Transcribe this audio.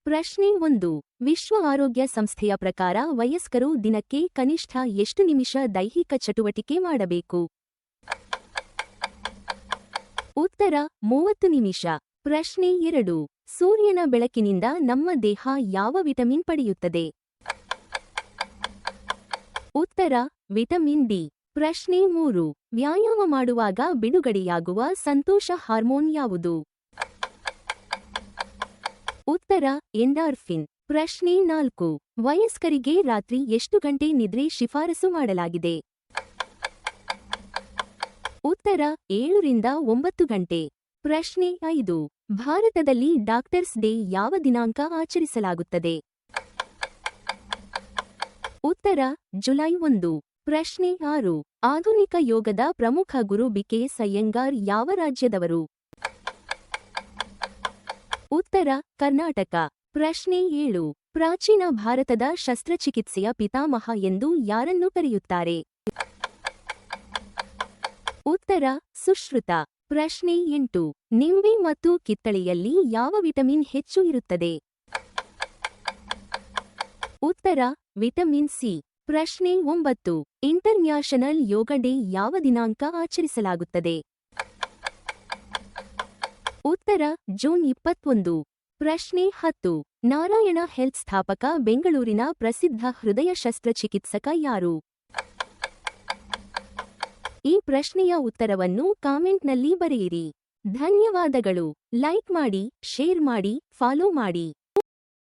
ಪ್ರಶ್ನೆ 1. ವಿಶ್ವ ಆರೋಗ್ಯ ಸಂಸ್ಥೆಯ ಪ್ರಕಾರ ವಯಸ್ಕರು ದಿನಕ್ಕೆ ಕನಿಷ್ಠ ಎಷ್ಟು ನಿಮಿಷ ದೈಹಿಕ ಚಟುವಟಿಕೆ ಮಾಡಬೇಕು? ಉತ್ತರ 30 ನಿಮಿಷ. ಪ್ರಶ್ನೆ 2. ಸೂರ್ಯನ ಬೆಳಕಿನಿಂದ ನಮ್ಮ ದೇಹ ಯಾವ ವಿಟಮಿನ್ ಪಡೆಯುತ್ತದೆ? ಉತ್ತರ ವಿಟಮಿನ್ ಡಿ. ಪ್ರಶ್ನೆ 3. ವ್ಯಾಯಾಮ ಮಾಡುವಾಗ ಬಿಡುಗಡೆಯಾಗುವ ಸಂತೋಷ ಹಾರ್ಮೋನ್ ಯಾವುದು? ಉತ್ತರ ಎಂಡಾರ್ಫಿನ್. ಪ್ರಶ್ನೆ 4. ವಯಸ್ಕರಿಗೆ ರಾತ್ರಿ ಎಷ್ಟು ಗಂಟೆ ನಿದ್ರೆ ಶಿಫಾರಸು ಮಾಡಲಾಗಿದೆ? ಉತ್ತರ 7 ರಿಂದ 9 ಗಂಟೆ. ಪ್ರಶ್ನೆ 5. ಭಾರತದಲ್ಲಿ ಡಾಕ್ಟರ್ಸ್ ಡೇ ಯಾವ ದಿನಾಂಕ ಆಚರಿಸಲಾಗುತ್ತದೆ? ಉತ್ತರ ಜುಲೈ 1. ಪ್ರಶ್ನೆ 6. ಆಧುನಿಕ ಯೋಗದ ಪ್ರಮುಖ ಗುರು ಬಿ.ಕೆ. ಅಯ್ಯಂಗಾರ್ ಯಾವ ರಾಜ್ಯದವರು? ಉತ್ತರ ಕರ್ನಾಟಕ. ಪ್ರಶ್ನೆ 7. ಪ್ರಾಚೀನ ಭಾರತದ ಶಸ್ತ್ರಚಿಕಿತ್ಸೆಯ ಪಿತಾಮಹ ಎಂದು ಯಾರನ್ನು ಕರೆಯುತ್ತಾರೆ? ಉತ್ತರ ಸುಶ್ರುತ. ಪ್ರಶ್ನೆ 8. ನಿಂಬೆ ಮತ್ತು ಕಿತ್ತಳೆಯಲ್ಲಿ ಯಾವ ವಿಟಮಿನ್ ಹೆಚ್ಚು ಇರುತ್ತದೆ? ಉತ್ತರ ವಿಟಮಿನ್ ಸಿ. ಪ್ರಶ್ನೆ 9. ಇಂಟರ್ನ್ಯಾಷನಲ್ ಯೋಗ ಡೇ ಯಾವ ದಿನಾಂಕ ಆಚರಿಸಲಾಗುತ್ತದೆ? ಉತ್ತರ ಜೂನ್ 21. ಪ್ರಶ್ನೆ 10. ನಾರಾಯಣ ಹೆಲ್ತ್ ಸ್ಥಾಪಕ ಬೆಂಗಳೂರಿನ ಪ್ರಸಿದ್ಧ ಹೃದಯ ಶಸ್ತ್ರಚಿಕಿತ್ಸಕ ಯಾರು? ಈ ಪ್ರಶ್ನೆಯ ಉತ್ತರವನ್ನು ಕಾಮೆಂಟ್ನಲ್ಲಿ ಬರೆಯಿರಿ. ಧನ್ಯವಾದಗಳು. ಲೈಕ್ ಮಾಡಿ, ಶೇರ್ ಮಾಡಿ, ಫಾಲೋ ಮಾಡಿ.